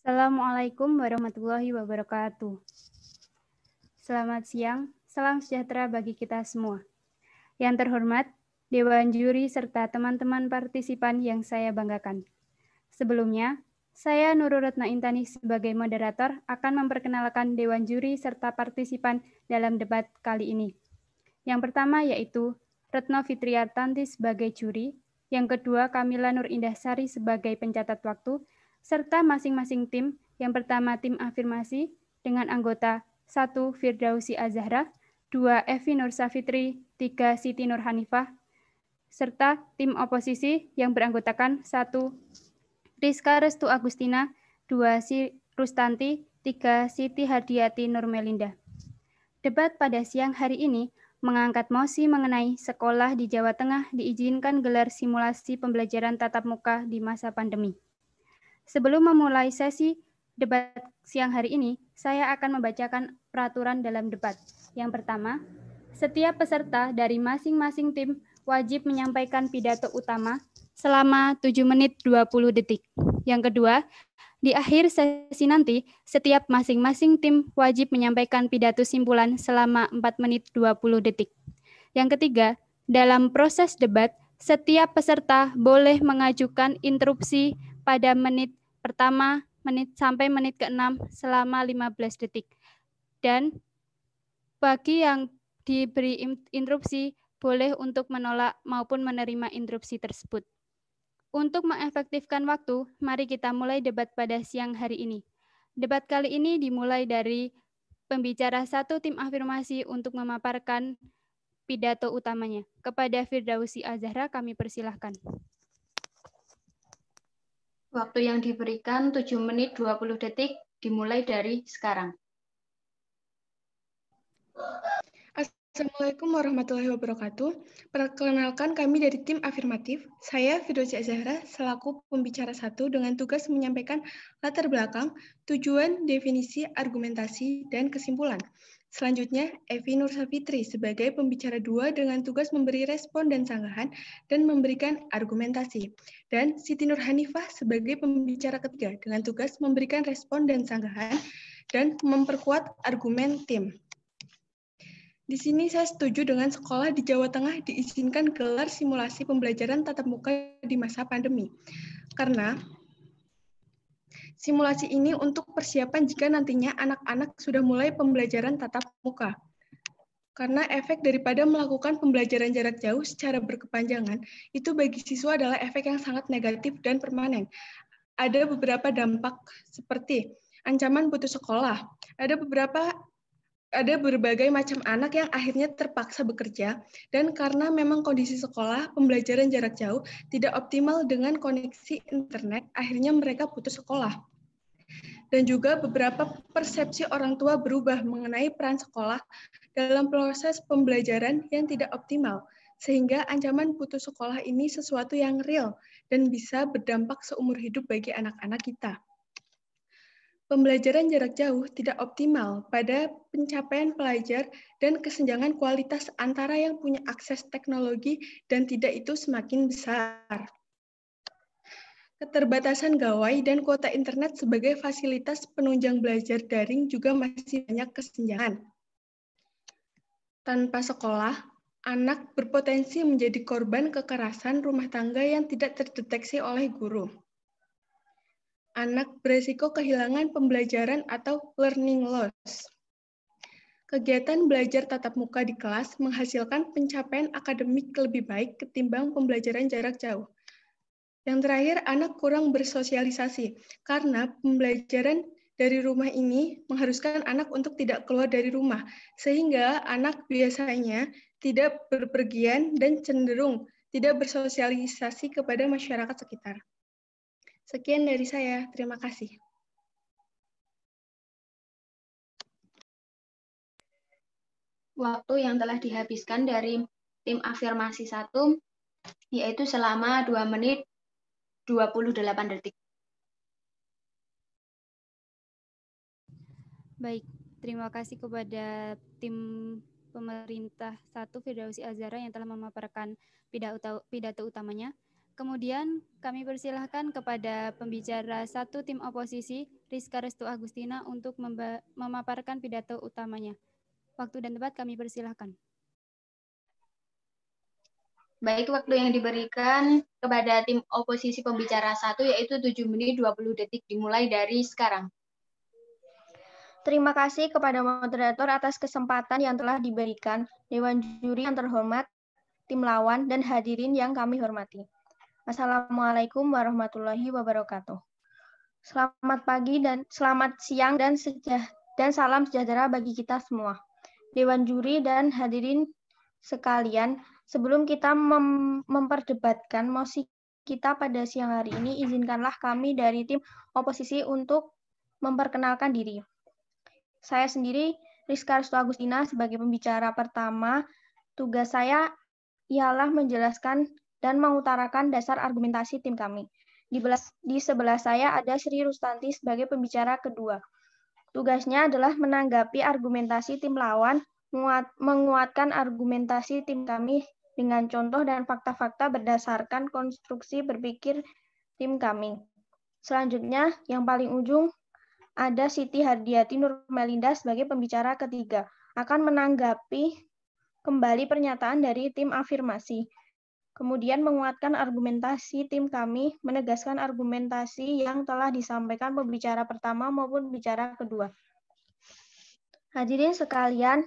Assalamualaikum warahmatullahi wabarakatuh. Selamat siang, salam sejahtera bagi kita semua. Yang terhormat, Dewan Juri serta teman-teman partisipan yang saya banggakan. Sebelumnya, saya Nurul Retna Intani sebagai moderator akan memperkenalkan Dewan Juri serta partisipan dalam debat kali ini. Yang pertama yaitu Retno Fitriartanti sebagai juri, yang kedua Kamila Nur Indah Sari sebagai pencatat waktu, serta masing-masing tim. Yang pertama tim afirmasi dengan anggota 1. Firdausi Azahra, 2. Evi Nur Safitri, 3. Siti Nur Hanifah, serta tim oposisi yang beranggotakan 1. Rizka Restu Agustina, 2. Rustanti, 3. Siti Hadiati Nur Melinda. Debat pada siang hari ini mengangkat mosi mengenai sekolah di Jawa Tengah diizinkan gelar simulasi pembelajaran tatap muka di masa pandemi. Sebelum memulai sesi debat siang hari ini, saya akan membacakan peraturan dalam debat. Yang pertama, setiap peserta dari masing-masing tim wajib menyampaikan pidato utama selama 7 menit 20 detik. Yang kedua, di akhir sesi nanti, setiap masing-masing tim wajib menyampaikan pidato simpulan selama 4 menit 20 detik. Yang ketiga, dalam proses debat, setiap peserta boleh mengajukan interupsi pada menit pertama sampai menit ke-6 selama 15 detik. Dan bagi yang diberi interupsi, boleh untuk menolak maupun menerima interupsi tersebut. Untuk mengefektifkan waktu, mari kita mulai debat pada siang hari ini. Debat kali ini dimulai dari pembicara 1 tim afirmasi untuk memaparkan pidato utamanya. Kepada Firdausi Azahra kami persilahkan. Waktu yang diberikan 7 menit 20 detik dimulai dari sekarang. Assalamualaikum warahmatullahi wabarakatuh. Perkenalkan kami dari tim afirmatif. Saya Firdausi Azahra selaku pembicara 1 dengan tugas menyampaikan latar belakang, tujuan, definisi, argumentasi, dan kesimpulan. Selanjutnya, Evi Nur Safitri sebagai pembicara 2 dengan tugas memberi respon dan sanggahan dan memberikan argumentasi. Dan Siti Nur Hanifah sebagai pembicara ketiga dengan tugas memberikan respon dan sanggahan dan memperkuat argumen tim. Di sini saya setuju dengan sekolah di Jawa Tengah diizinkan gelar simulasi pembelajaran tatap muka di masa pandemi. Karena simulasi ini untuk persiapan jika nantinya anak-anak sudah mulai pembelajaran tatap muka. Karena efek daripada melakukan pembelajaran jarak jauh secara berkepanjangan, itu bagi siswa adalah efek yang sangat negatif dan permanen. Ada beberapa dampak seperti ancaman putus sekolah, ada berbagai macam anak yang akhirnya terpaksa bekerja, dan karena memang kondisi sekolah, pembelajaran jarak jauh tidak optimal dengan koneksi internet, akhirnya mereka putus sekolah. Dan juga beberapa persepsi orang tua berubah mengenai peran sekolah dalam proses pembelajaran yang tidak optimal, sehingga ancaman putus sekolah ini sesuatu yang real dan bisa berdampak seumur hidup bagi anak-anak kita. Pembelajaran jarak jauh tidak optimal pada pencapaian pelajar dan kesenjangan kualitas antara yang punya akses teknologi dan tidak itu semakin besar. Keterbatasan gawai dan kuota internet sebagai fasilitas penunjang belajar daring juga masih banyak kesenjangan. Tanpa sekolah, anak berpotensi menjadi korban kekerasan rumah tangga yang tidak terdeteksi oleh guru. Anak beresiko kehilangan pembelajaran atau learning loss. Kegiatan belajar tatap muka di kelas menghasilkan pencapaian akademik lebih baik ketimbang pembelajaran jarak jauh. Yang terakhir, anak kurang bersosialisasi karena pembelajaran dari rumah ini mengharuskan anak untuk tidak keluar dari rumah, sehingga anak biasanya tidak berpergian dan cenderung tidak bersosialisasi kepada masyarakat sekitar. Sekian dari saya, terima kasih. Waktu yang telah dihabiskan dari tim afirmasi 1 yaitu selama 2 menit 28 detik. Baik, terima kasih kepada tim pemerintah 1 Firdausi Azahra yang telah memaparkan pidato utamanya. Kemudian kami persilahkan kepada pembicara satu tim oposisi, Rizka Restu Agustina, untuk memaparkan pidato utamanya. Waktu dan tempat kami persilahkan. Baik, waktu yang diberikan kepada tim oposisi pembicara 1 yaitu 7 menit 20 detik dimulai dari sekarang. Terima kasih kepada moderator atas kesempatan yang telah diberikan, Dewan Juri yang terhormat, tim lawan, dan hadirin yang kami hormati. Assalamualaikum warahmatullahi wabarakatuh. Selamat pagi dan selamat siang dan salam sejahtera bagi kita semua. Dewan Juri dan hadirin sekalian, sebelum kita memperdebatkan mosi kita pada siang hari ini, izinkanlah kami dari tim oposisi untuk memperkenalkan diri. Saya sendiri, Rizka Restu Agustina, sebagai pembicara pertama. Tugas saya ialah menjelaskan dan mengutarakan dasar argumentasi tim kami. Di sebelah saya ada Sri Rustanti sebagai pembicara kedua. Tugasnya adalah menanggapi argumentasi tim lawan, menguatkan argumentasi tim kami dengan contoh dan fakta-fakta berdasarkan konstruksi berpikir tim kami. Selanjutnya, yang paling ujung ada Siti Hardiati Nurmelinda sebagai pembicara ketiga, akan menanggapi kembali pernyataan dari tim afirmasi. Kemudian menguatkan argumentasi tim kami, menegaskan argumentasi yang telah disampaikan pembicara pertama maupun pembicara kedua. Hadirin sekalian,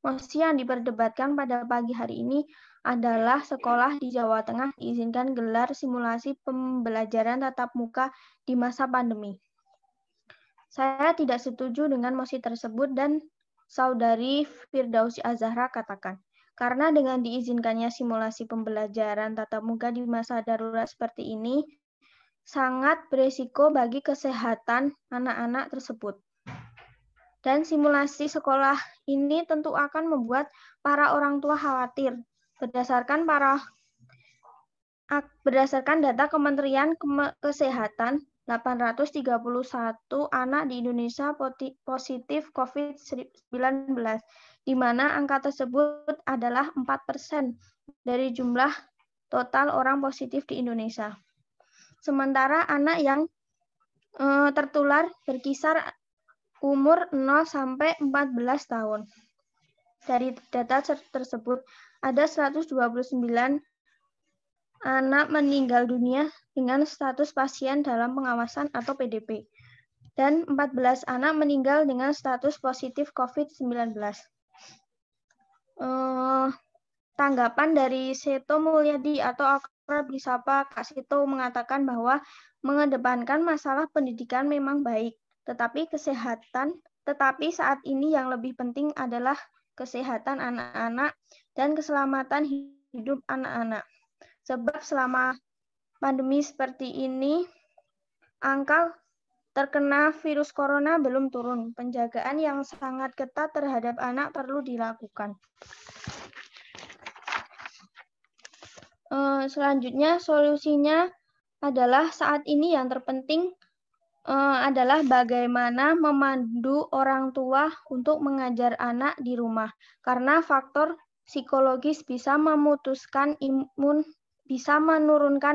mosi yang diperdebatkan pada pagi hari ini adalah sekolah di Jawa Tengah diizinkan gelar simulasi pembelajaran tatap muka di masa pandemi. Saya tidak setuju dengan mosi tersebut dan Saudari Firdausi Azahra katakan, karena dengan diizinkannya simulasi pembelajaran tatap muka di masa darurat seperti ini, sangat berisiko bagi kesehatan anak-anak tersebut. Dan simulasi sekolah ini tentu akan membuat para orang tua khawatir. Berdasarkan data Kementerian Kesehatan, 831 anak di Indonesia positif COVID-19, di mana angka tersebut adalah 4% dari jumlah total orang positif di Indonesia. Sementara anak yang tertular berkisar umur 0 sampai 14 tahun. Dari data tersebut, ada 129 anak meninggal dunia dengan status pasien dalam pengawasan atau PDP, dan 14 anak meninggal dengan status positif COVID-19. Tanggapan dari Seto Mulyadi atau akrab disapa Kak Seto mengatakan bahwa mengedepankan masalah pendidikan memang baik, tetapi saat ini yang lebih penting adalah kesehatan anak-anak dan keselamatan hidup anak-anak. Sebab selama pandemi seperti ini, angka terkena virus corona belum turun. Penjagaan yang sangat ketat terhadap anak perlu dilakukan. Selanjutnya, solusinya adalah saat ini yang terpenting adalah bagaimana memandu orang tua untuk mengajar anak di rumah. Karena faktor psikologis bisa menurunkan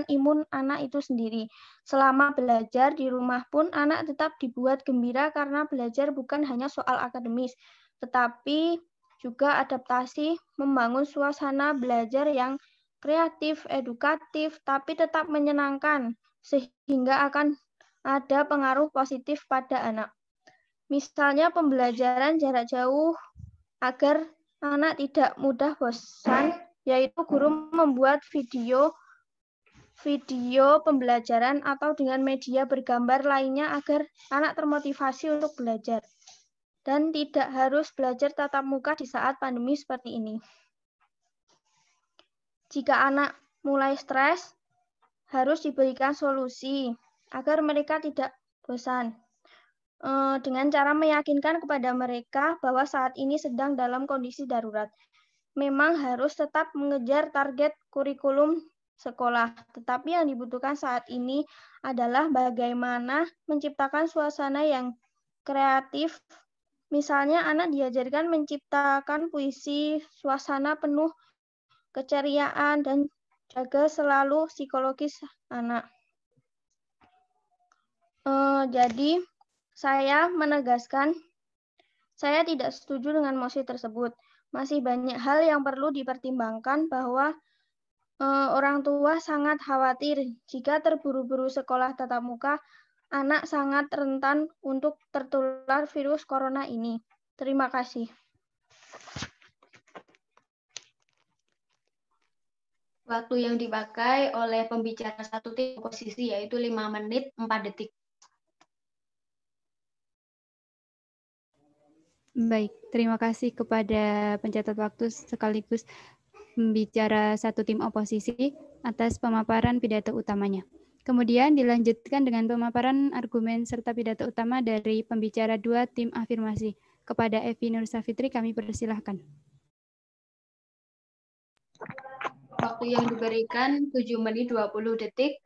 imun anak itu sendiri. Selama belajar di rumah pun anak tetap dibuat gembira karena belajar bukan hanya soal akademis, tetapi juga adaptasi, membangun suasana belajar yang kreatif, edukatif, tapi tetap menyenangkan, sehingga akan ada pengaruh positif pada anak. Misalnya pembelajaran jarak jauh agar anak tidak mudah bosan, yaitu guru membuat video pembelajaran atau dengan media bergambar lainnya agar anak termotivasi untuk belajar dan tidak harus belajar tatap muka di saat pandemi seperti ini. Jika anak mulai stres, harus diberikan solusi agar mereka tidak bosan. Dengan cara meyakinkan kepada mereka bahwa saat ini sedang dalam kondisi darurat. Memang harus tetap mengejar target kurikulum sekolah, tetapi yang dibutuhkan saat ini adalah bagaimana menciptakan suasana yang kreatif. Misalnya anak diajarkan menciptakan puisi, suasana penuh keceriaan, dan jaga selalu psikologis anak. Jadi, saya menegaskan, saya tidak setuju dengan mosi tersebut. Masih banyak hal yang perlu dipertimbangkan bahwa orang tua sangat khawatir jika terburu-buru sekolah tatap muka, anak sangat rentan untuk tertular virus corona ini. Terima kasih. Waktu yang dipakai oleh pembicara satu tim oposisi yaitu 5 menit 4 detik. Baik, terima kasih kepada pencatat waktu sekaligus pembicara satu tim oposisi atas pemaparan pidato utamanya. Kemudian dilanjutkan dengan pemaparan argumen serta pidato utama dari pembicara 2 tim afirmasi. Kepada Evi Nur Safitri kami persilahkan. Waktu yang diberikan 7 menit 20 detik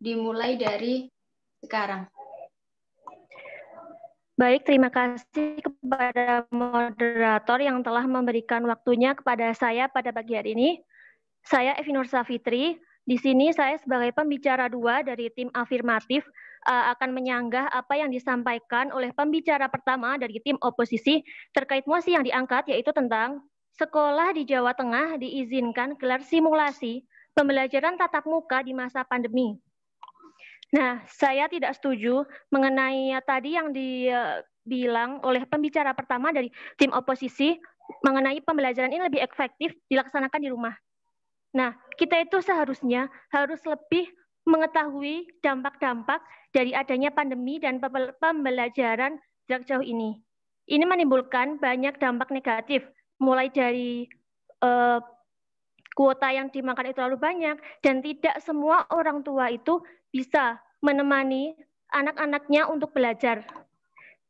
dimulai dari sekarang. Baik, terima kasih kepada moderator yang telah memberikan waktunya kepada saya pada pagi hari ini. Saya Evi Nur Safitri. Di sini saya sebagai pembicara 2 dari tim afirmatif akan menyanggah apa yang disampaikan oleh pembicara pertama dari tim oposisi terkait mosi yang diangkat, yaitu tentang sekolah di Jawa Tengah diizinkan gelar simulasi pembelajaran tatap muka di masa pandemi. Nah, saya tidak setuju mengenai tadi yang dibilang oleh pembicara pertama dari tim oposisi mengenai pembelajaran ini lebih efektif dilaksanakan di rumah. Nah, kita itu seharusnya harus lebih mengetahui dampak-dampak dari adanya pandemi dan pembelajaran jarak jauh ini. Ini menimbulkan banyak dampak negatif, mulai dari kuota yang dimakan itu terlalu banyak, dan tidak semua orang tua itu bisa menemani anak-anaknya untuk belajar.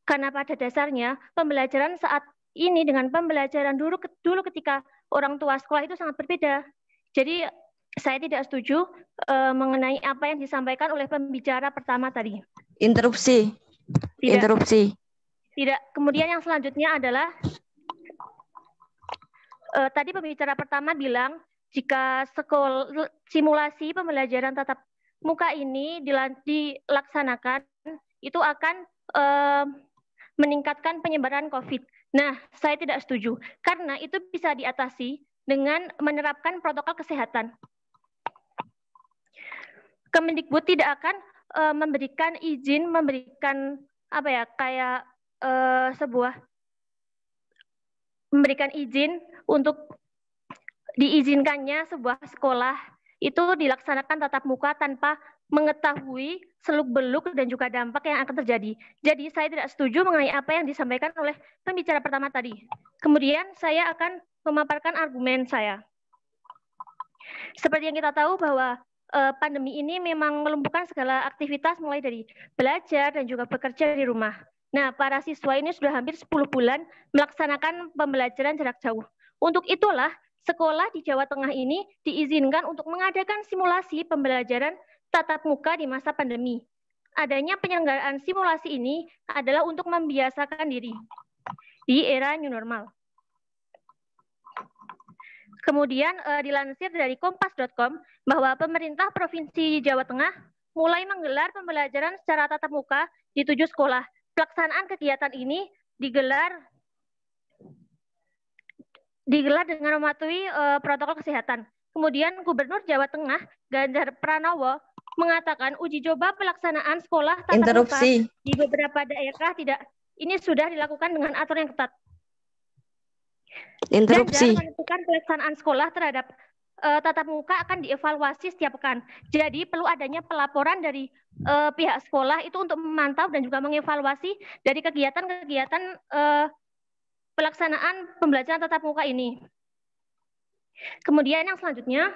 Karena pada dasarnya pembelajaran saat ini dengan pembelajaran dulu ketika orang tua sekolah itu sangat berbeda. Jadi saya tidak setuju mengenai apa yang disampaikan oleh pembicara pertama tadi. Interupsi. Tidak. Kemudian yang selanjutnya adalah tadi pembicara pertama bilang jika simulasi pembelajaran tatap muka ini dilaksanakan, itu akan meningkatkan penyebaran COVID. Nah, saya tidak setuju, karena itu bisa diatasi dengan menerapkan protokol kesehatan. Kemendikbud tidak akan memberikan izin, memberikan izin untuk diizinkannya sebuah sekolah itu dilaksanakan tatap muka tanpa mengetahui seluk-beluk dan juga dampak yang akan terjadi. Jadi saya tidak setuju mengenai apa yang disampaikan oleh pembicara pertama tadi. Kemudian saya akan memaparkan argumen saya. Seperti yang kita tahu bahwa pandemi ini memang melumpuhkan segala aktivitas mulai dari belajar dan juga bekerja di rumah. Nah, para siswa ini sudah hampir 10 bulan melaksanakan pembelajaran jarak jauh. Untuk itulah sekolah di Jawa Tengah ini diizinkan untuk mengadakan simulasi pembelajaran tatap muka di masa pandemi. Adanya penyelenggaraan simulasi ini adalah untuk membiasakan diri di era new normal. Kemudian dilansir dari kompas.com bahwa pemerintah Provinsi Jawa Tengah mulai menggelar pembelajaran secara tatap muka di 7 sekolah. Pelaksanaan kegiatan ini digelar dengan mematuhi protokol kesehatan. Kemudian Gubernur Jawa Tengah Ganjar Pranowo mengatakan uji coba pelaksanaan sekolah tatap muka di beberapa daerah ini sudah dilakukan dengan aturan yang ketat. Interupsi. Dan menentukan pelaksanaan sekolah terhadap tatap muka akan dievaluasi setiap pekan. Jadi perlu adanya pelaporan dari pihak sekolah itu untuk memantau dan juga mengevaluasi dari kegiatan-kegiatan pelaksanaan pembelajaran tatap muka ini. Kemudian yang selanjutnya,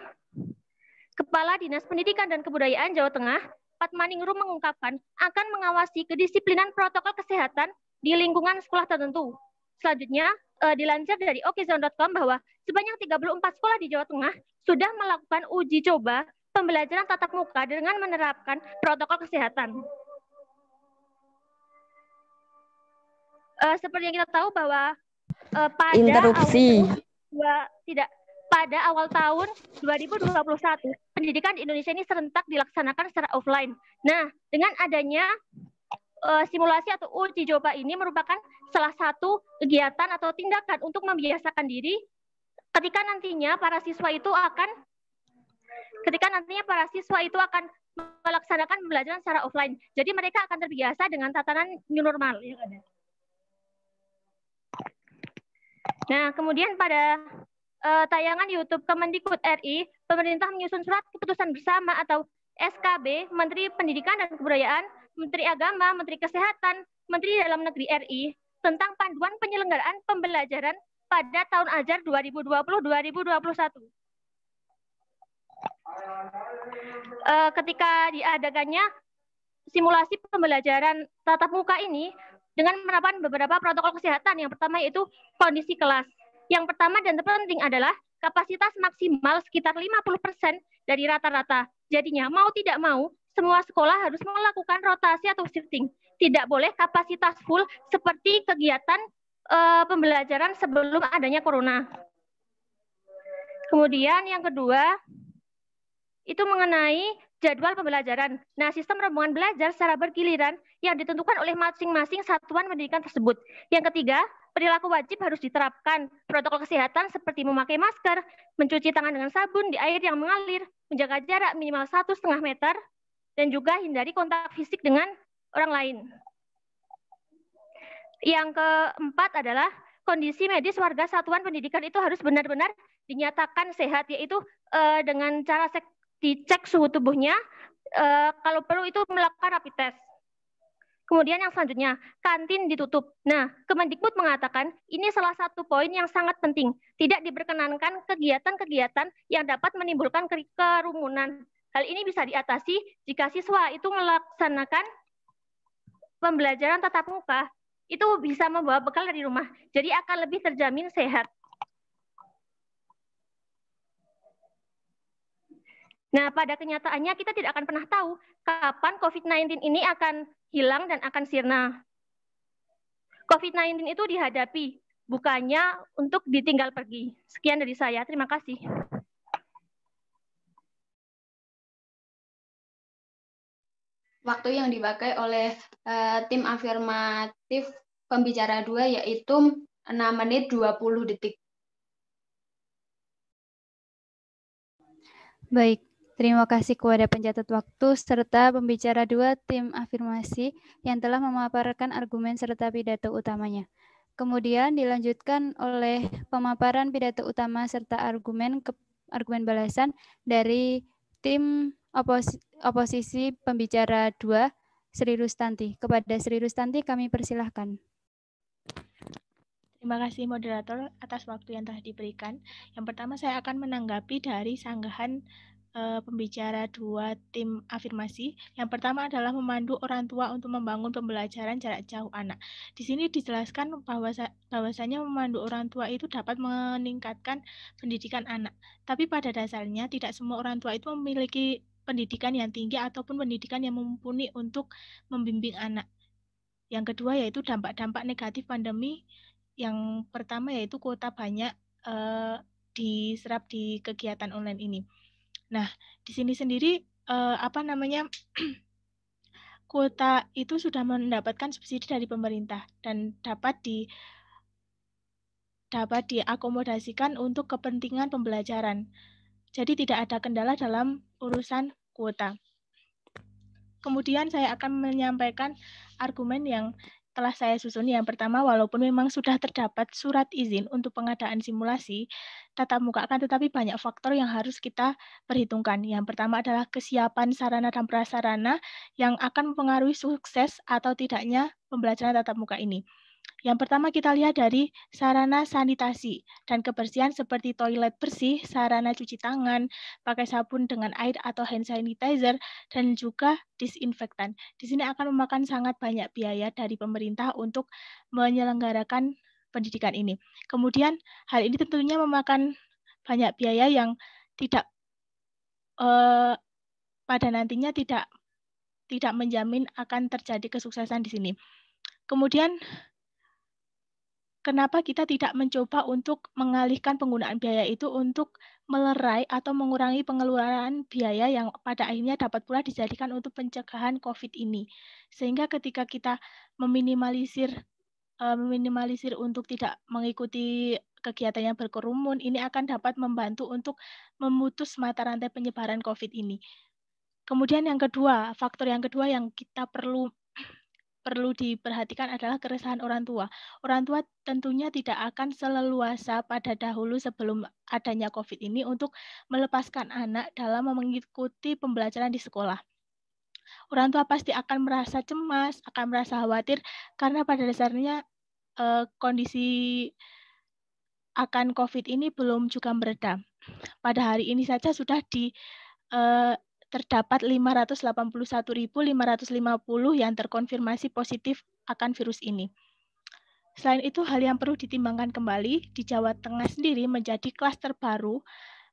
Kepala Dinas Pendidikan dan Kebudayaan Jawa Tengah, Patmaningrum mengungkapkan akan mengawasi kedisiplinan protokol kesehatan di lingkungan sekolah tertentu. Selanjutnya, dilansir dari okezone.com bahwa sebanyak 34 sekolah di Jawa Tengah sudah melakukan uji coba pembelajaran tatap muka dengan menerapkan protokol kesehatan. Seperti yang kita tahu bahwa pada Interupsi. pada awal tahun 2021, pendidikan di Indonesia ini serentak dilaksanakan secara offline. Nah, dengan adanya simulasi atau uji coba ini merupakan salah satu kegiatan atau tindakan untuk membiasakan diri ketika nantinya para siswa itu akan melaksanakan pembelajaran secara offline. Jadi mereka akan terbiasa dengan tatanan new normal. Nah, kemudian pada tayangan YouTube Kemendikbud RI, pemerintah menyusun surat keputusan bersama atau SKB Menteri Pendidikan dan Kebudayaan, Menteri Agama, Menteri Kesehatan, Menteri Dalam Negeri RI tentang panduan penyelenggaraan pembelajaran pada tahun ajar 2020-2021. Ketika diadakannya simulasi pembelajaran tatap muka ini dengan menerapkan beberapa protokol kesehatan. Yang pertama yaitu kondisi kelas. Yang pertama dan terpenting adalah kapasitas maksimal sekitar 50% dari rata-rata. Jadinya mau tidak mau, semua sekolah harus melakukan rotasi atau shifting. Tidak boleh kapasitas full seperti kegiatan pembelajaran sebelum adanya corona. Kemudian yang kedua, itu mengenai jadwal pembelajaran. Nah, sistem rombongan belajar secara bergiliran yang ditentukan oleh masing-masing satuan pendidikan tersebut. Yang ketiga, perilaku wajib harus diterapkan. Protokol kesehatan seperti memakai masker, mencuci tangan dengan sabun di air yang mengalir, menjaga jarak minimal 1,5 meter, dan juga hindari kontak fisik dengan orang lain. Yang keempat adalah kondisi medis warga satuan pendidikan itu harus benar-benar dinyatakan sehat, yaitu dengan cara dicek suhu tubuhnya, kalau perlu itu melakukan rapid test. Kemudian yang selanjutnya, kantin ditutup. Nah, Kemendikbud mengatakan ini salah satu poin yang sangat penting. Tidak diperkenankan kegiatan-kegiatan yang dapat menimbulkan kerumunan. Hal ini bisa diatasi jika siswa itu melaksanakan pembelajaran tatap muka, itu bisa membawa bekal dari rumah. Jadi akan lebih terjamin sehat. Nah, pada kenyataannya kita tidak akan pernah tahu kapan COVID-19 ini akan hilang dan akan sirna. COVID-19 itu dihadapi, bukannya untuk ditinggal pergi. Sekian dari saya, terima kasih. Waktu yang dipakai oleh tim afirmatif pembicara 2 yaitu 6 menit 20 detik. Baik. Terima kasih kepada pencatat waktu serta pembicara 2 tim afirmasi yang telah memaparkan argumen serta pidato utamanya. Kemudian dilanjutkan oleh pemaparan pidato utama serta argumen balasan dari tim oposisi pembicara 2, Sri Rustanti. Kepada Sri Rustanti kami persilahkan. Terima kasih moderator atas waktu yang telah diberikan. Yang pertama saya akan menanggapi dari sanggahan pembicara 2 tim afirmasi. Yang pertama adalah memandu orang tua untuk membangun pembelajaran jarak jauh anak. Di sini dijelaskan bahwasanya memandu orang tua itu dapat meningkatkan pendidikan anak. Tapi pada dasarnya tidak semua orang tua itu memiliki pendidikan yang tinggi ataupun pendidikan yang mumpuni untuk membimbing anak. Yang kedua yaitu dampak-dampak negatif pandemi. Yang pertama yaitu kuota banyak diserap di kegiatan online ini. Nah, di sini sendiri kuota itu sudah mendapatkan subsidi dari pemerintah dan dapat diakomodasikan untuk kepentingan pembelajaran. Jadi tidak ada kendala dalam urusan kuota. Kemudian saya akan menyampaikan argumen yang telah saya susun. Yang pertama, walaupun memang sudah terdapat surat izin untuk pengadaan simulasi tatap muka, akan tetapi banyak faktor yang harus kita perhitungkan. Yang pertama adalah kesiapan sarana dan prasarana yang akan mempengaruhi sukses atau tidaknya pembelajaran tatap muka ini. Yang pertama kita lihat dari sarana sanitasi dan kebersihan seperti toilet bersih, sarana cuci tangan, pakai sabun dengan air atau hand sanitizer, dan juga disinfektan. Di sini akan memakan sangat banyak biaya dari pemerintah untuk menyelenggarakan pendidikan ini. Kemudian hal ini tentunya memakan banyak biaya yang tidak pada nantinya tidak menjamin akan terjadi kesuksesan di sini. Kemudian kenapa kita tidak mencoba untuk mengalihkan penggunaan biaya itu untuk melerai atau mengurangi pengeluaran biaya yang pada akhirnya dapat pula dijadikan untuk pencegahan COVID ini. Sehingga ketika kita meminimalisir untuk tidak mengikuti kegiatan yang berkerumun, ini akan dapat membantu untuk memutus mata rantai penyebaran COVID ini. Kemudian yang kedua, faktor yang kedua yang kita perlu diperhatikan adalah keresahan orang tua. Orang tua tentunya tidak akan seleluasa pada dahulu sebelum adanya COVID ini untuk melepaskan anak dalam mengikuti pembelajaran di sekolah. Orang tua pasti akan merasa cemas, akan merasa khawatir, karena pada dasarnya kondisi akan COVID ini belum juga mereda. Pada hari ini saja sudah terdapat 581.550 yang terkonfirmasi positif akan virus ini. Selain itu, hal yang perlu ditimbangkan kembali, di Jawa Tengah sendiri menjadi klaster baru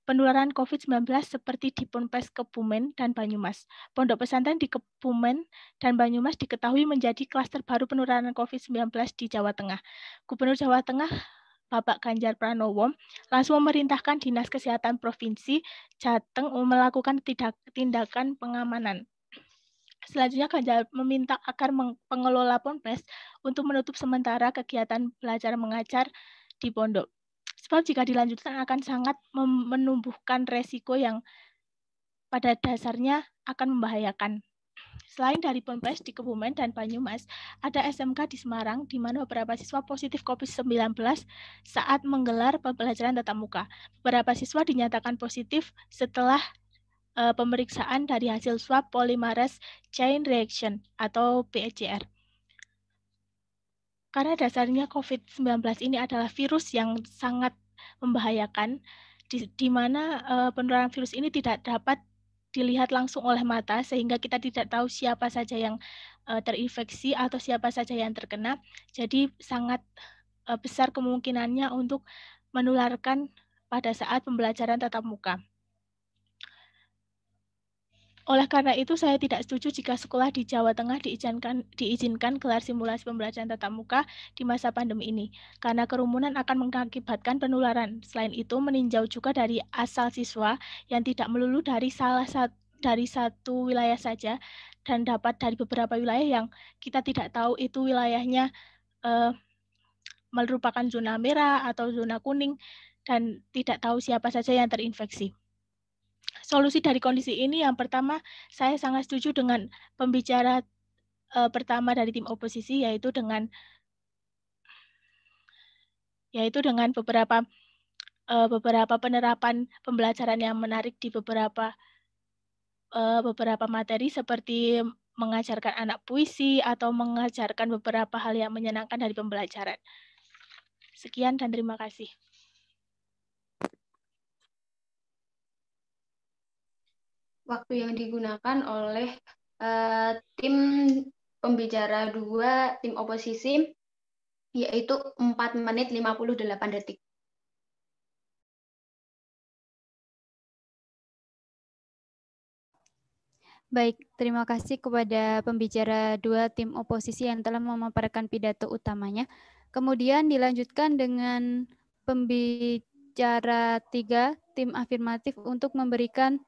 penularan COVID-19 seperti di Ponpes Kebumen dan Banyumas. Pondok pesantren di Kebumen dan Banyumas diketahui menjadi klaster baru penularan COVID-19 di Jawa Tengah. Gubernur Jawa Tengah Bapak Ganjar Pranowo langsung memerintahkan Dinas Kesehatan Provinsi Jateng melakukan tindakan pengamanan. Selanjutnya Ganjar meminta agar pengelola Ponpes untuk menutup sementara kegiatan belajar mengajar di pondok. Sebab jika dilanjutkan akan sangat menumbuhkan resiko yang pada dasarnya akan membahayakan. Selain dari Ponpes di Kebumen dan Banyumas, ada SMK di Semarang di mana beberapa siswa positif COVID-19 saat menggelar pembelajaran tatap muka. Beberapa siswa dinyatakan positif setelah pemeriksaan dari hasil swab polymerase chain reaction atau PCR. Karena dasarnya COVID-19 ini adalah virus yang sangat membahayakan, di mana penularan virus ini tidak dapat dilihat langsung oleh mata, sehingga kita tidak tahu siapa saja yang terinfeksi atau siapa saja yang terkena. Jadi sangat besar kemungkinannya untuk menularkan pada saat pembelajaran tatap muka. Oleh karena itu, saya tidak setuju jika sekolah di Jawa Tengah diizinkan gelar simulasi pembelajaran tatap muka di masa pandemi ini, karena kerumunan akan mengakibatkan penularan. Selain itu, meninjau juga dari asal siswa yang tidak melulu dari satu wilayah saja, dan dapat dari beberapa wilayah yang kita tidak tahu itu wilayahnya merupakan zona merah atau zona kuning, dan tidak tahu siapa saja yang terinfeksi. Solusi dari kondisi ini yang pertama, saya sangat setuju dengan pembicara pertama dari tim oposisi, yaitu dengan beberapa penerapan pembelajaran yang menarik di beberapa materi seperti mengajarkan anak puisi atau mengajarkan beberapa hal yang menyenangkan dari pembelajaran. Sekian dan terima kasih. Waktu yang digunakan oleh tim pembicara 2, tim oposisi, yaitu 4 menit 58 detik. Baik, terima kasih kepada pembicara 2 tim oposisi yang telah memaparkan pidato utamanya. Kemudian dilanjutkan dengan pembicara 3 tim afirmatif untuk memberikan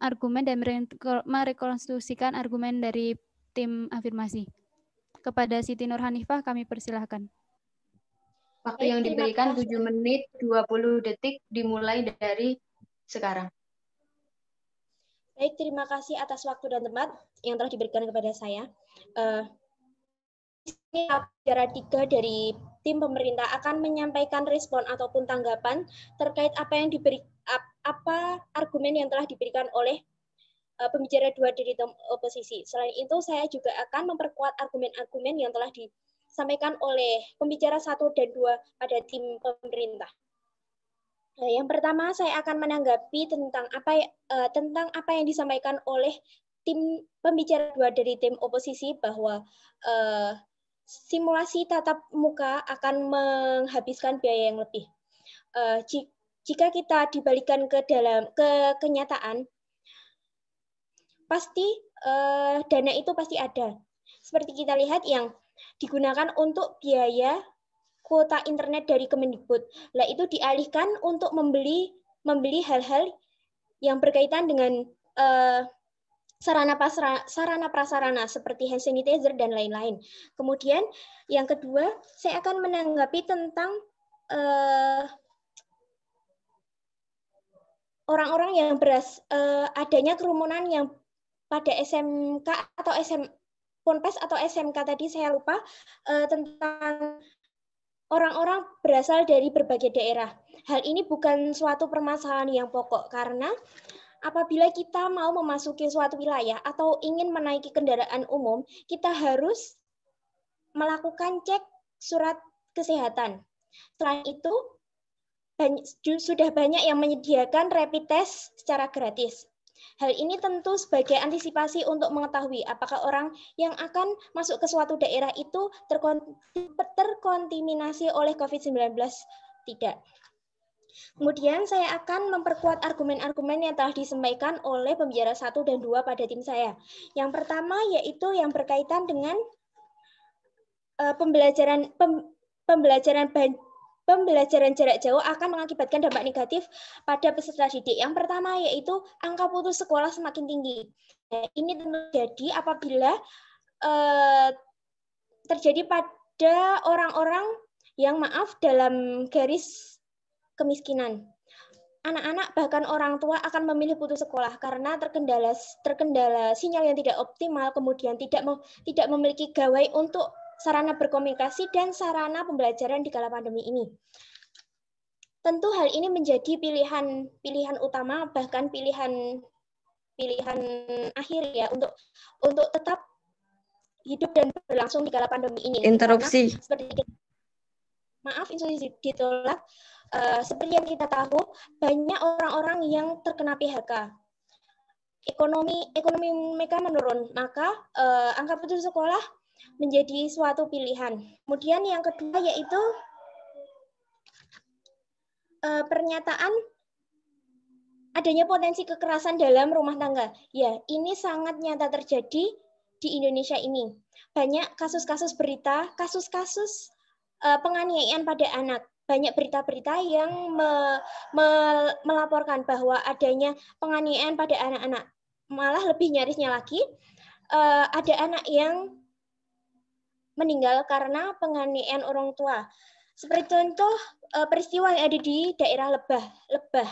argumen dan merekonstruksikan argumen dari tim afirmasi. Kepada Siti Nurhanifah kami persilahkan. Waktu yang diberikan 7 menit 20 detik dimulai dari sekarang. Baik, terima kasih atas waktu dan tempat yang telah diberikan kepada saya. Ini pembicara 3 dari tim pemerintah akan menyampaikan respon ataupun tanggapan terkait apa argumen yang telah diberikan oleh pembicara 2 dari tim oposisi. Selain itu, saya juga akan memperkuat argumen-argumen yang telah disampaikan oleh pembicara 1 dan 2 pada tim pemerintah. Yang pertama, saya akan menanggapi tentang apa yang disampaikan oleh tim pembicara 2 dari tim oposisi bahwa simulasi tatap muka akan menghabiskan biaya yang lebih. Jika kita dibalikkan ke kenyataan, pasti dana itu pasti ada. Seperti kita lihat yang digunakan untuk biaya kuota internet dari Kemendikbud. Lah itu dialihkan untuk membeli hal-hal yang berkaitan dengan sarana prasarana seperti hand sanitizer dan lain-lain. Kemudian yang kedua, saya akan menanggapi tentang orang-orang yang adanya kerumunan yang pada SMK atau Ponpes atau SMK tadi saya lupa, tentang orang-orang berasal dari berbagai daerah. Hal ini bukan suatu permasalahan yang pokok karena apabila kita mau memasuki suatu wilayah atau ingin menaiki kendaraan umum, kita harus melakukan cek surat kesehatan. Selain itu, sudah banyak yang menyediakan rapid test secara gratis. Hal ini tentu sebagai antisipasi untuk mengetahui apakah orang yang akan masuk ke suatu daerah itu terkontaminasi oleh COVID-19 tidak. Kemudian saya akan memperkuat argumen-argumen yang telah disampaikan oleh pembicara 1 dan 2 pada tim saya. Yang pertama yaitu yang berkaitan dengan pembelajaran jarak jauh akan mengakibatkan dampak negatif pada peserta didik. Yang pertama yaitu angka putus sekolah semakin tinggi. Ini tentu terjadi apabila terjadi pada orang-orang yang dalam garis kemiskinan. Anak-anak bahkan orang tua akan memilih putus sekolah karena terkendala sinyal yang tidak optimal, kemudian tidak memiliki gawai untuk sarana berkomunikasi dan sarana pembelajaran di kala pandemi ini. Tentu hal ini menjadi pilihan utama, bahkan pilihan akhir ya untuk tetap hidup dan berlangsung di kala pandemi ini. Interupsi. Instruksi ditolak. Seperti yang kita tahu, banyak orang-orang yang terkena PHK. Ekonomi mereka menurun, maka angka putus sekolah menjadi suatu pilihan. Kemudian yang kedua yaitu pernyataan adanya potensi kekerasan dalam rumah tangga. Ya, ini sangat nyata terjadi di Indonesia ini. Banyak kasus-kasus berita, kasus-kasus penganiayaan pada anak. Banyak berita-berita yang melaporkan bahwa adanya penganiayaan pada anak-anak. Malah lebih nyarisnya lagi, ada anak yang meninggal karena penganiayaan orang tua. Seperti contoh peristiwa yang ada di daerah Lebak,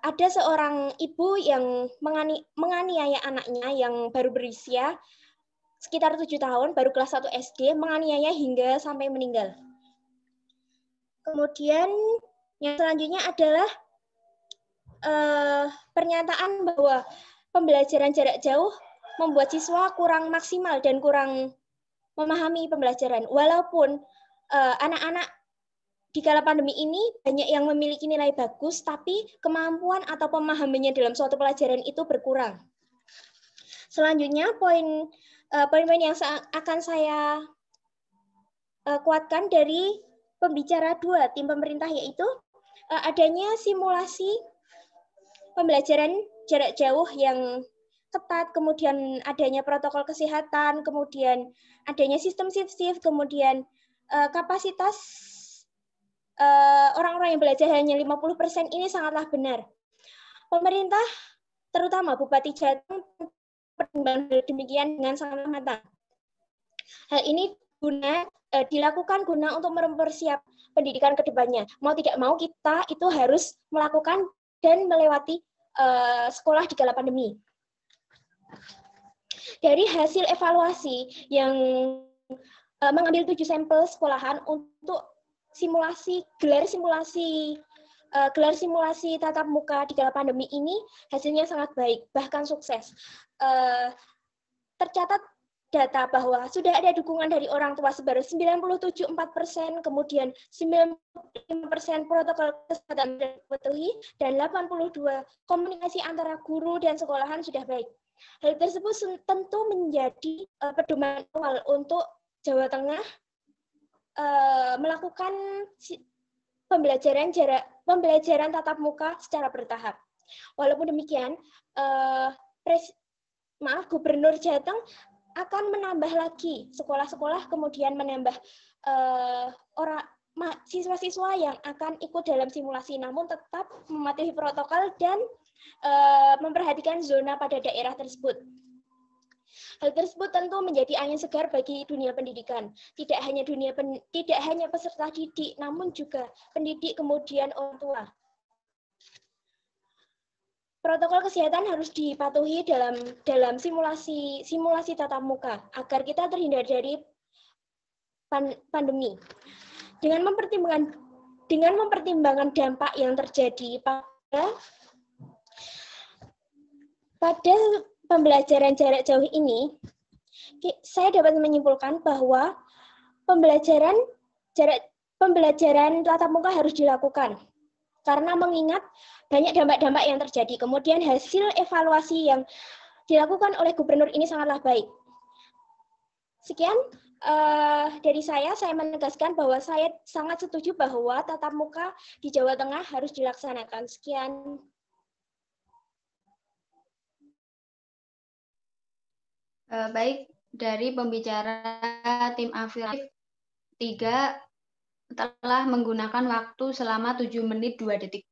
ada seorang ibu yang menganiaya anaknya yang baru berusia sekitar 7 tahun, baru kelas 1 SD, menganiaya hingga sampai meninggal. Kemudian yang selanjutnya adalah pernyataan bahwa pembelajaran jarak jauh membuat siswa kurang maksimal dan kurang memahami pembelajaran. Walaupun anak-anak di kala pandemi ini banyak yang memiliki nilai bagus, tapi kemampuan atau pemahamannya dalam suatu pelajaran itu berkurang. Selanjutnya, poin-poin yang akan saya kuatkan dari pembicara 2 tim pemerintah yaitu adanya simulasi pembelajaran jarak jauh yang ketat, kemudian adanya protokol kesehatan, kemudian adanya sistem shift, kemudian kapasitas orang-orang yang belajar hanya 50% ini sangatlah benar. Pemerintah, terutama Bupati Jateng, pertimbangan demikian dengan sangat matang. Hal ini dilakukan guna untuk mempersiap pendidikan ke depannya. Mau tidak mau kita itu harus melakukan dan melewati sekolah di kala pandemi. Dari hasil evaluasi yang mengambil 7 sampel sekolahan untuk gelar simulasi tatap muka di kala pandemi ini, hasilnya sangat baik, bahkan sukses. Tercatat data bahwa sudah ada dukungan dari orang tua sebanyak 97,4%, kemudian 95% protokol kesehatan dipatuhi, dan 82% komunikasi antara guru dan sekolahan sudah baik. Hal tersebut tentu menjadi pedoman awal untuk Jawa Tengah melakukan pembelajaran tatap muka secara bertahap. Walaupun demikian, Gubernur Jateng akan menambah lagi sekolah-sekolah, kemudian menambah siswa-siswa yang akan ikut dalam simulasi, namun tetap mematuhi protokol dan memperhatikan zona pada daerah tersebut. Hal tersebut tentu menjadi angin segar bagi dunia pendidikan. Tidak hanya peserta didik, namun juga pendidik kemudian orang tua. Protokol kesehatan harus dipatuhi dalam simulasi tatap muka agar kita terhindar dari pandemi. Dengan mempertimbangkan dampak yang terjadi pada pembelajaran jarak jauh ini, saya dapat menyimpulkan bahwa pembelajaran tatap muka harus dilakukan karena mengingat banyak dampak-dampak yang terjadi. Kemudian hasil evaluasi yang dilakukan oleh gubernur ini sangatlah baik. Sekian dari saya menegaskan bahwa saya sangat setuju bahwa tatap muka di Jawa Tengah harus dilaksanakan. Sekian. Baik, dari pembicara tim afirmatif 3 telah menggunakan waktu selama 7 menit 2 detik.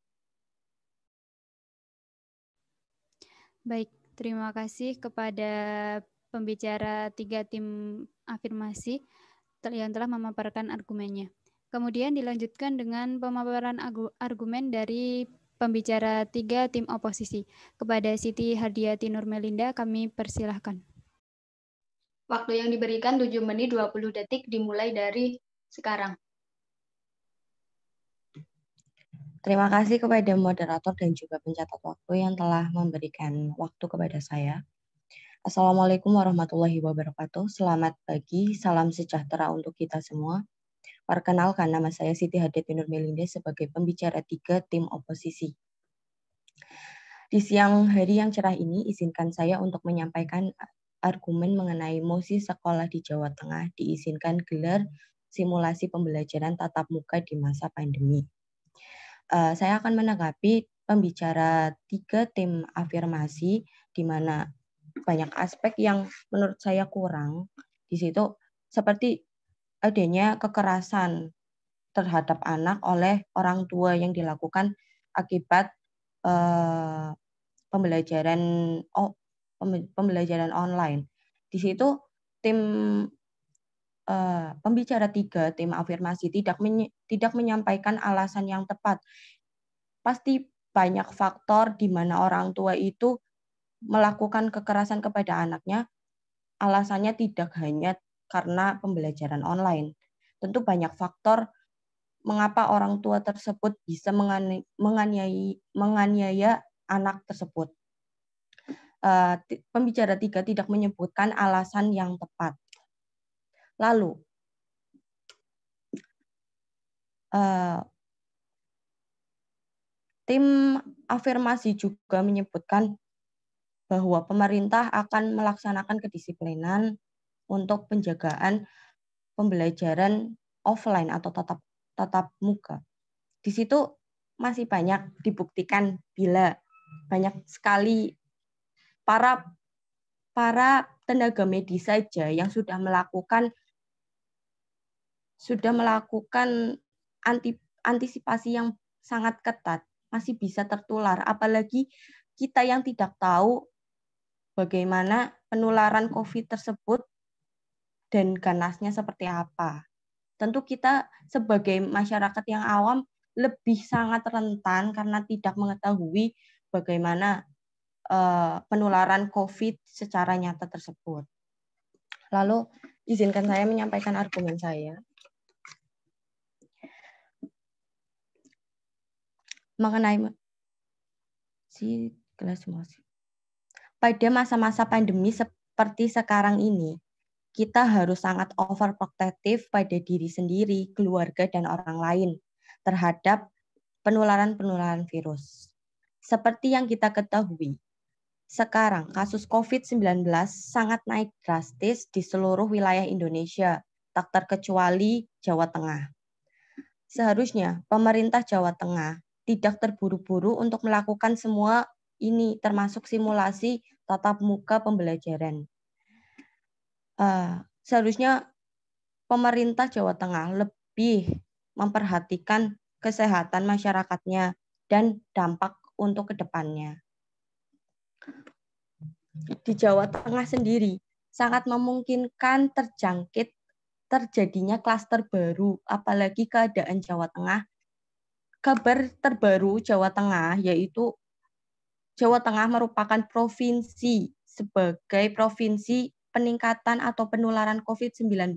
Baik, terima kasih kepada pembicara 3 tim afirmasi yang telah memaparkan argumennya. Kemudian dilanjutkan dengan pemaparan argumen dari pembicara 3 tim oposisi. Kepada Siti Hardiati Nurmelinda kami persilahkan. Waktu yang diberikan 7 menit 20 detik dimulai dari sekarang. Terima kasih kepada moderator dan juga pencatat waktu yang telah memberikan waktu kepada saya. Assalamualaikum warahmatullahi wabarakatuh. Selamat pagi, salam sejahtera untuk kita semua. Perkenalkan, nama saya Siti Hardiati Nurmelinda sebagai pembicara 3 tim oposisi. Di siang hari yang cerah ini, izinkan saya untuk menyampaikan argumen mengenai mosi sekolah di Jawa Tengah diizinkan gelar simulasi pembelajaran tatap muka di masa pandemi. Saya akan menanggapi pembicara 3 tim afirmasi, di mana banyak aspek yang menurut saya kurang. Di situ seperti adanya kekerasan terhadap anak oleh orang tua yang dilakukan akibat pembelajaran online. Di situ tim pembicara 3 tim afirmasi tidak menyampaikan alasan yang tepat. Pasti banyak faktor di mana orang tua itu melakukan kekerasan kepada anaknya. Alasannya tidak hanya karena pembelajaran online. Tentu banyak faktor mengapa orang tua tersebut bisa menganiaya anak tersebut. Pembicara 3 tidak menyebutkan alasan yang tepat. Lalu, tim afirmasi juga menyebutkan bahwa pemerintah akan melaksanakan kedisiplinan untuk penjagaan pembelajaran offline atau tatap muka. Di situ masih banyak dibuktikan bila banyak sekali para tenaga medis saja yang sudah melakukan antisipasi yang sangat ketat, masih bisa tertular. Apalagi kita yang tidak tahu bagaimana penularan COVID tersebut dan ganasnya seperti apa. Tentu kita sebagai masyarakat yang awam lebih sangat rentan karena tidak mengetahui bagaimana penularan COVID secara nyata tersebut. Lalu izinkan saya menyampaikan argumen saya. Mengenai pada masa-masa pandemi seperti sekarang ini, kita harus sangat overprotective pada diri sendiri, keluarga, dan orang lain terhadap penularan virus. Seperti yang kita ketahui, sekarang kasus COVID-19 sangat naik drastis di seluruh wilayah Indonesia, tak terkecuali Jawa Tengah. Seharusnya pemerintah Jawa Tengah tidak terburu-buru untuk melakukan semua ini, termasuk simulasi tatap muka pembelajaran. seharusnya pemerintah Jawa Tengah lebih memperhatikan kesehatan masyarakatnya dan dampak untuk kedepannya. Di Jawa Tengah sendiri sangat memungkinkan terjadinya klaster baru, apalagi keadaan Jawa Tengah. Kabar terbaru Jawa Tengah yaitu Jawa Tengah merupakan provinsi sebagai provinsi peningkatan atau penularan COVID-19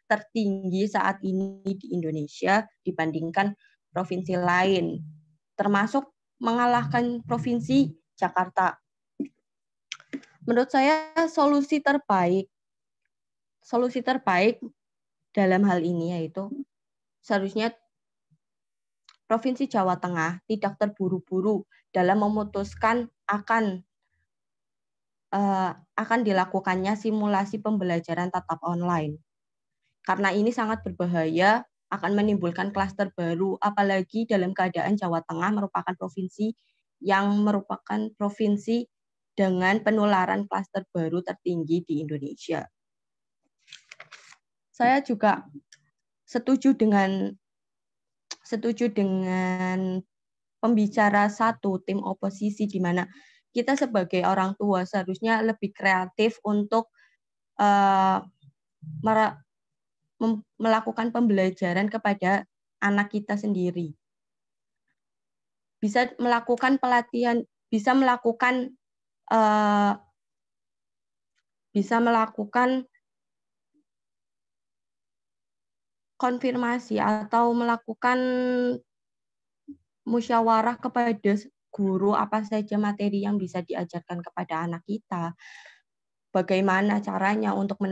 tertinggi saat ini di Indonesia dibandingkan provinsi lain, termasuk mengalahkan provinsi Jakarta. Menurut saya solusi terbaik dalam hal ini yaitu seharusnya Provinsi Jawa Tengah tidak terburu-buru dalam memutuskan akan dilakukannya simulasi pembelajaran tatap online. Karena ini sangat berbahaya, akan menimbulkan klaster baru, apalagi dalam keadaan Jawa Tengah merupakan provinsi dengan penularan klaster baru tertinggi di Indonesia. Saya juga setuju dengan pembicara satu tim oposisi di mana kita sebagai orang tua seharusnya lebih kreatif untuk melakukan pembelajaran kepada anak kita sendiri. Bisa melakukan pelatihan, bisa melakukan konfirmasi atau melakukan musyawarah kepada guru apa saja materi yang bisa diajarkan kepada anak kita. Bagaimana caranya untuk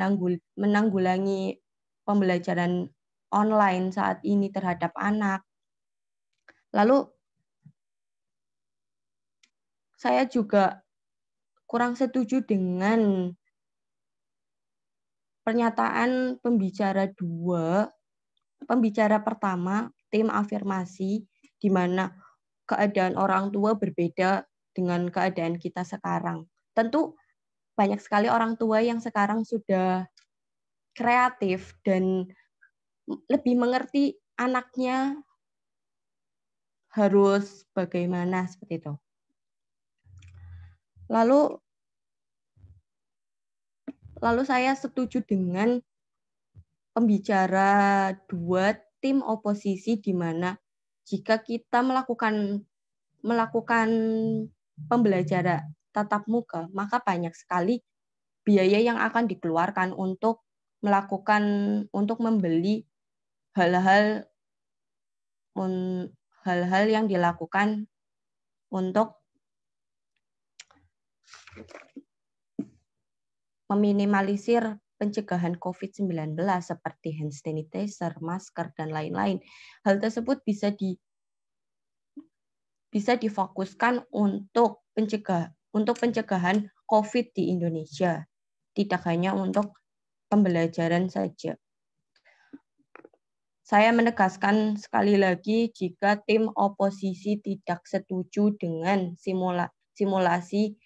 menanggulangi pembelajaran online saat ini terhadap anak. Lalu saya juga kurang setuju dengan pernyataan pembicara pertama, tim afirmasi, di mana keadaan orang tua berbeda dengan keadaan kita sekarang. Tentu banyak sekali orang tua yang sekarang sudah kreatif dan lebih mengerti anaknya harus bagaimana seperti itu. Lalu saya setuju dengan pembicara dua tim oposisi di mana jika kita melakukan pembelajaran tatap muka, maka banyak sekali biaya yang akan dikeluarkan untuk membeli hal-hal yang dilakukan untuk meminimalisir pencegahan COVID-19 seperti hand sanitizer, masker, dan lain-lain. Hal tersebut bisa difokuskan untuk pencegahan COVID di Indonesia, tidak hanya untuk pembelajaran saja. Saya menegaskan sekali lagi jika tim oposisi tidak setuju dengan simulasi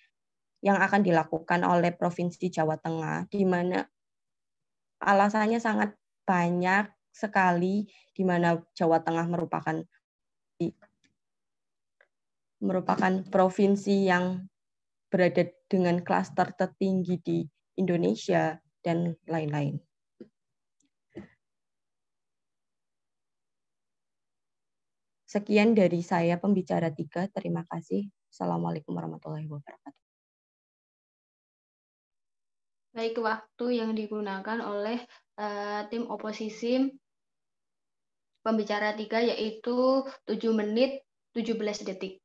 yang akan dilakukan oleh Provinsi Jawa Tengah, di mana alasannya sangat banyak sekali, di mana Jawa Tengah merupakan provinsi yang berada dengan klaster tertinggi di Indonesia dan lain-lain. Sekian dari saya pembicara 3. Terima kasih. Assalamualaikum warahmatullahi wabarakatuh. Baik, waktu yang digunakan oleh tim oposisi pembicara 3 yaitu 7 menit 17 detik.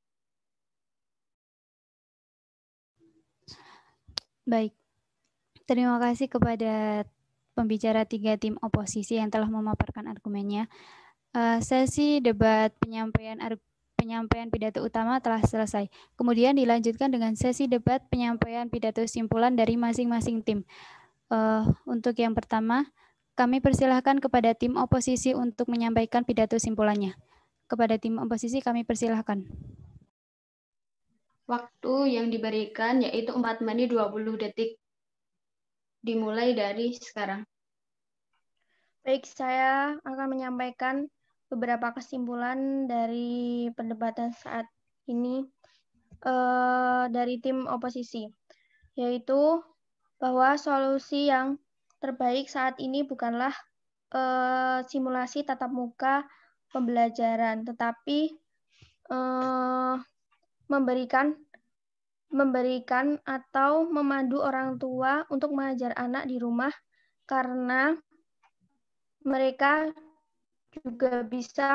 Baik, terima kasih kepada pembicara 3 tim oposisi yang telah memaparkan argumennya. Sesi debat penyampaian pidato utama telah selesai. Kemudian dilanjutkan dengan sesi debat penyampaian pidato simpulan dari masing-masing tim. Untuk yang pertama, kami persilahkan kepada tim oposisi untuk menyampaikan pidato simpulannya. Kepada tim oposisi kami persilahkan. Waktu yang diberikan yaitu 4 menit 20 detik. dimulai dari sekarang. Baik, saya akan menyampaikan beberapa kesimpulan dari perdebatan saat ini dari tim oposisi, yaitu bahwa solusi yang terbaik saat ini bukanlah simulasi tatap muka pembelajaran, tetapi memberikan atau memandu orang tua untuk mengajar anak di rumah, karena mereka juga bisa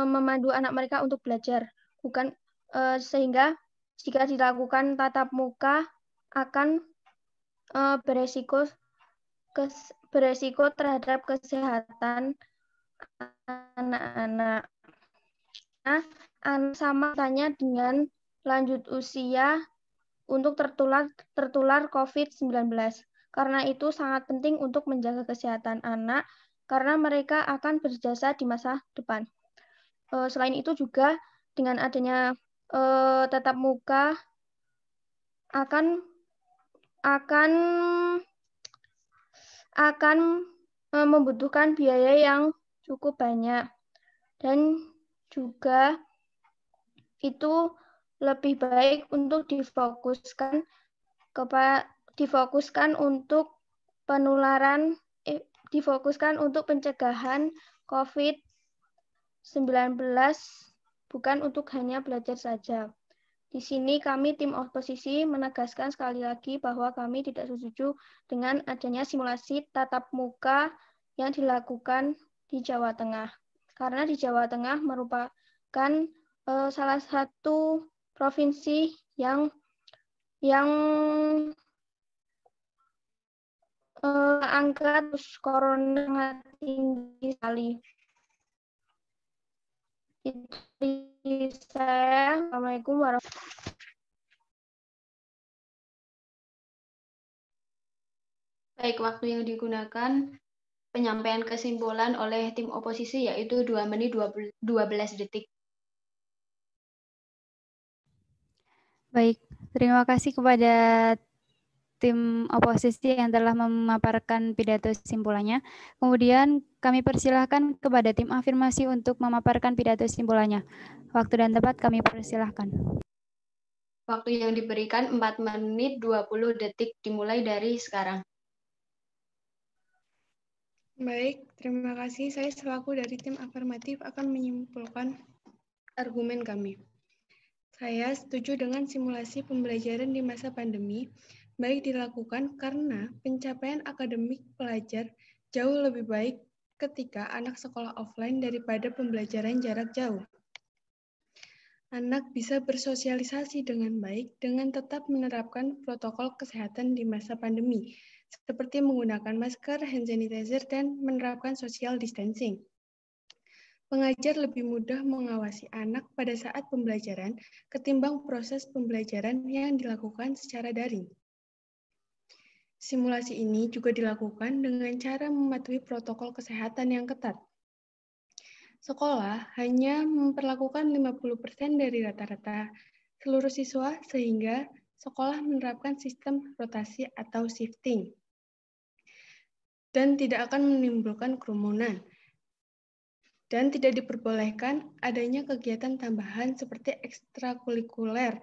memandu anak mereka untuk belajar, bukan sehingga jika dilakukan tatap muka akan beresiko terhadap kesehatan anak-anak. Nah, sama tanya dengan lanjut usia untuk tertular COVID-19. Karena itu sangat penting untuk menjaga kesehatan anak karena mereka akan berjasa di masa depan. Selain itu juga dengan adanya tatap muka akan membutuhkan biaya yang cukup banyak, dan juga itu lebih baik untuk difokuskan untuk pencegahan COVID-19, bukan untuk hanya belajar saja. Di sini kami tim oposisi menegaskan sekali lagi bahwa kami tidak setuju dengan adanya simulasi tatap muka yang dilakukan di Jawa Tengah. Karena di Jawa Tengah merupakan salah satu provinsi yang angka corona tinggi sekali. Itu saya. Assalamualaikum warahmatullahi wabarakatuh. Baik, waktu yang digunakan penyampaian kesimpulan oleh tim oposisi yaitu 2 menit 12 detik. Baik, terima kasih kepada tim oposisi yang telah memaparkan pidato simpulannya. Kemudian kami persilahkan kepada tim afirmasi untuk memaparkan pidato simpulannya. Waktu dan tempat kami persilahkan. Waktu yang diberikan 4 menit 20 detik dimulai dari sekarang. Baik, terima kasih. Saya selaku dari tim afirmatif akan menyimpulkan argumen kami. Saya setuju dengan simulasi pembelajaran di masa pandemi, baik dilakukan karena pencapaian akademik pelajar jauh lebih baik ketika anak sekolah offline daripada pembelajaran jarak jauh. Anak bisa bersosialisasi dengan baik dengan tetap menerapkan protokol kesehatan di masa pandemi, seperti menggunakan masker, hand sanitizer, dan menerapkan social distancing. Pengajar lebih mudah mengawasi anak pada saat pembelajaran ketimbang proses pembelajaran yang dilakukan secara daring. Simulasi ini juga dilakukan dengan cara mematuhi protokol kesehatan yang ketat. Sekolah hanya memperlakukan 50% dari rata-rata seluruh siswa sehingga sekolah menerapkan sistem rotasi atau shifting dan tidak akan menimbulkan kerumunan. Dan tidak diperbolehkan adanya kegiatan tambahan seperti ekstrakurikuler.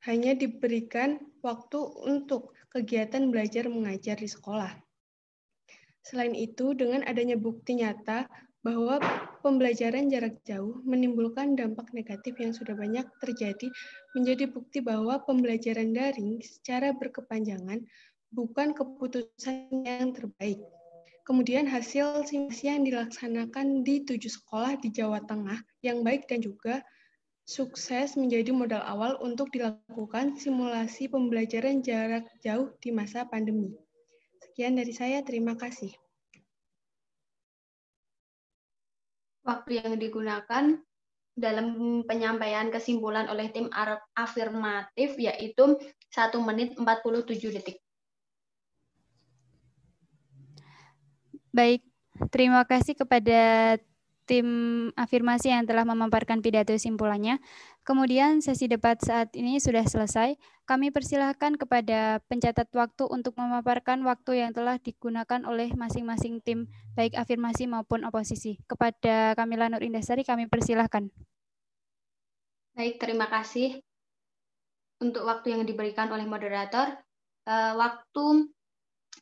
Hanya diberikan waktu untuk kegiatan belajar mengajar di sekolah. Selain itu, dengan adanya bukti nyata bahwa pembelajaran jarak jauh menimbulkan dampak negatif yang sudah banyak terjadi, menjadi bukti bahwa pembelajaran daring secara berkepanjangan bukan keputusan yang terbaik. Kemudian hasil simulasi yang dilaksanakan di 7 sekolah di Jawa Tengah yang baik dan juga sukses menjadi modal awal untuk dilakukan simulasi pembelajaran jarak jauh di masa pandemi. Sekian dari saya, terima kasih. Waktu yang digunakan dalam penyampaian kesimpulan oleh tim afirmatif yaitu 1 menit 47 detik. Baik, terima kasih kepada tim afirmasi yang telah memaparkan pidato simpulannya. Kemudian sesi debat saat ini sudah selesai. Kami persilahkan kepada pencatat waktu untuk memaparkan waktu yang telah digunakan oleh masing-masing tim, baik afirmasi maupun oposisi. Kepada Kamila Nur Indasari, kami persilahkan. Baik, terima kasih untuk waktu yang diberikan oleh moderator. Waktu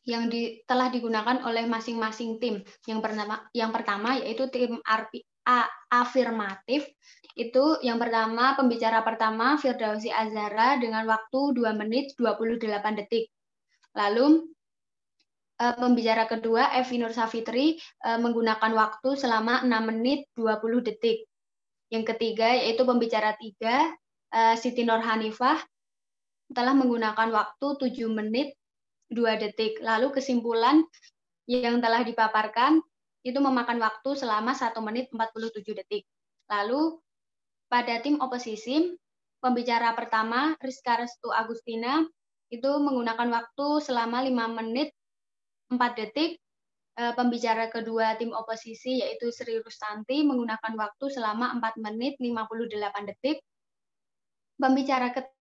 yang telah digunakan oleh masing-masing tim. Yang pertama yaitu tim afirmatif. Itu yang pertama, pembicara pertama Firdausi Azhara dengan waktu 2 menit 28 detik. Lalu pembicara kedua Evi Nur Safitri menggunakan waktu selama 6 menit 20 detik. Yang ketiga yaitu pembicara 3 Siti Nur Hanifah telah menggunakan waktu 7 menit 2 detik. Lalu kesimpulan yang telah dipaparkan itu memakan waktu selama 1 menit 47 detik. Lalu pada tim oposisi, pembicara pertama Rizka Restu Agustina itu menggunakan waktu selama 5 menit 4 detik. Pembicara kedua tim oposisi yaitu Sri Rustanti menggunakan waktu selama 4 menit 58 detik. Pembicara ketiga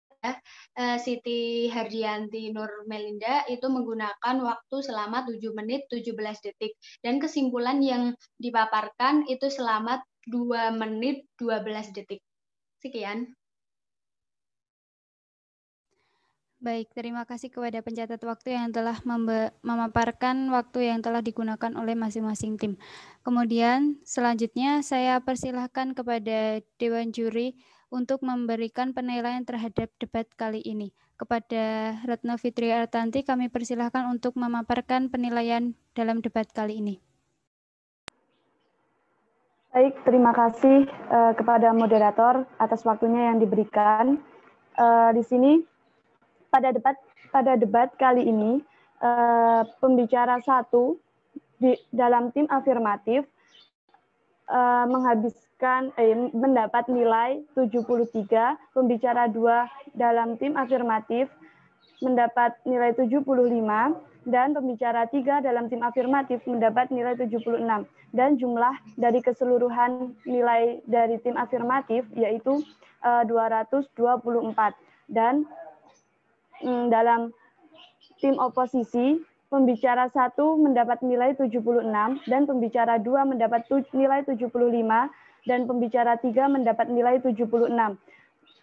Siti Hardianti Nur Melinda itu menggunakan waktu selama 7 menit 17 detik. Dan kesimpulan yang dipaparkan itu selama 2 menit 12 detik. Sekian. Baik, terima kasih kepada pencatat waktu yang telah memaparkan waktu yang telah digunakan oleh masing-masing tim. Kemudian selanjutnya saya persilahkan kepada Dewan Juri untuk memberikan penilaian terhadap debat kali ini. Kepada Retno Fitri Artanti kami persilahkan untuk memaparkan penilaian dalam debat kali ini. Baik, terima kasih kepada moderator atas waktunya yang diberikan. Di sini pada debat kali ini, pembicara 1 dalam tim afirmatif mendapat nilai 73, pembicara 2 dalam tim afirmatif mendapat nilai 75, dan pembicara 3 dalam tim afirmatif mendapat nilai 76. Dan jumlah dari keseluruhan nilai dari tim afirmatif yaitu 224. Dan dalam tim oposisi, pembicara 1 mendapat nilai 76 dan pembicara 2 mendapat nilai 75 dan pembicara 3 mendapat nilai 76.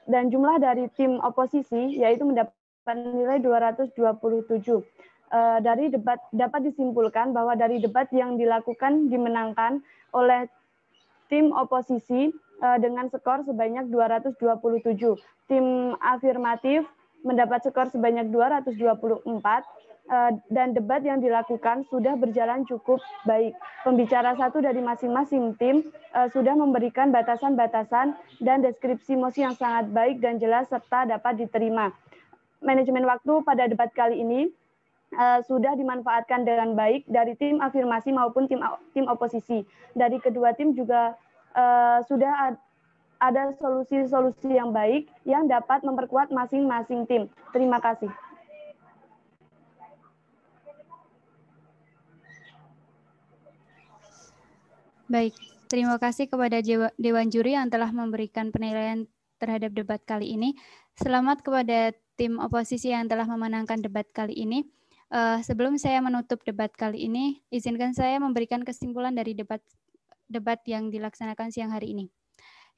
Dan jumlah dari tim oposisi yaitu mendapat nilai 227. Dari debat dapat disimpulkan bahwa dari debat yang dilakukan dimenangkan oleh tim oposisi dengan skor sebanyak 227. Tim afirmatif mendapat skor sebanyak 224 dan debat yang dilakukan sudah berjalan cukup baik. Pembicara 1 dari masing-masing tim sudah memberikan batasan-batasan dan deskripsi mosi yang sangat baik dan jelas serta dapat diterima. Manajemen waktu pada debat kali ini sudah dimanfaatkan dengan baik dari tim afirmasi maupun tim oposisi. Dari kedua tim juga sudah ada solusi-solusi yang baik yang dapat memperkuat masing-masing tim. Terima kasih. Baik, terima kasih kepada Dewan Juri yang telah memberikan penilaian terhadap debat kali ini. Selamat kepada tim oposisi yang telah memenangkan debat kali ini. Sebelum saya menutup debat kali ini, izinkan saya memberikan kesimpulan dari debat yang dilaksanakan siang hari ini.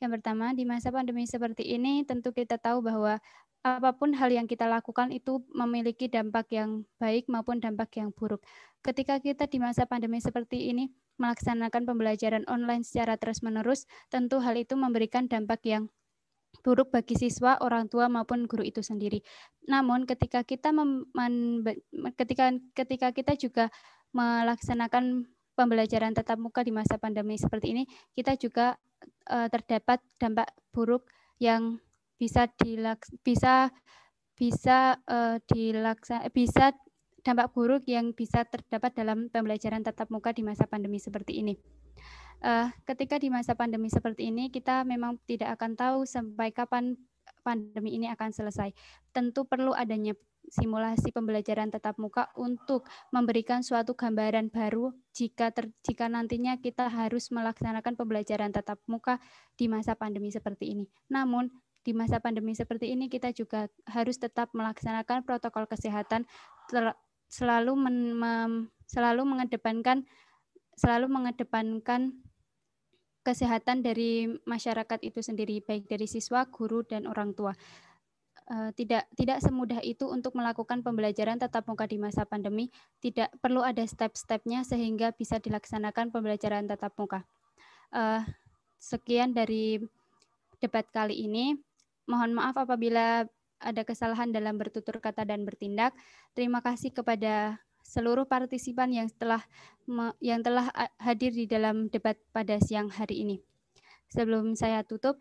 Yang pertama, di masa pandemi seperti ini, tentu kita tahu bahwa apapun hal yang kita lakukan itu memiliki dampak yang baik maupun dampak yang buruk. Ketika kita di masa pandemi seperti ini melaksanakan pembelajaran online secara terus-menerus, tentu hal itu memberikan dampak yang buruk bagi siswa, orang tua maupun guru itu sendiri. Namun ketika kita juga melaksanakan pembelajaran tatap muka di masa pandemi seperti ini, kita juga terdapat dampak buruk yang dampak buruk yang bisa terdapat dalam pembelajaran tatap muka di masa pandemi seperti ini. Ketika di masa pandemi seperti ini, kita memang tidak akan tahu sampai kapan pandemi ini akan selesai. Tentu perlu adanya simulasi pembelajaran tatap muka untuk memberikan suatu gambaran baru jika nantinya kita harus melaksanakan pembelajaran tatap muka di masa pandemi seperti ini. Namun di masa pandemi seperti ini kita juga harus tetap melaksanakan protokol kesehatan, selalu mengedepankan kesehatan dari masyarakat itu sendiri, baik dari siswa, guru, dan orang tua. Tidak semudah itu untuk melakukan pembelajaran tatap muka di masa pandemi. Tidak perlu ada step-stepnya sehingga bisa dilaksanakan pembelajaran tatap muka. Sekian dari debat kali ini. Mohon maaf apabila ada kesalahan dalam bertutur kata dan bertindak. Terima kasih kepada seluruh partisipan yang telah hadir di dalam debat pada siang hari ini. Sebelum saya tutup,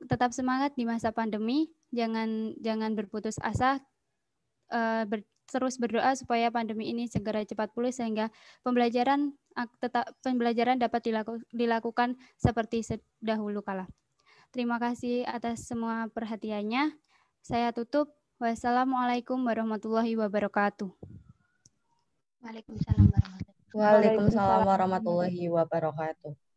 tetap semangat di masa pandemi, jangan berputus asa, terus berdoa supaya pandemi ini segera cepat pulih sehingga pembelajaran dapat dilakukan seperti dahulu kala. Terima kasih atas semua perhatiannya. Saya tutup. Wassalamualaikum warahmatullahi wabarakatuh. Waalaikumsalam warahmatullahi wabarakatuh. Waalaikumsalam warahmatullahi wabarakatuh.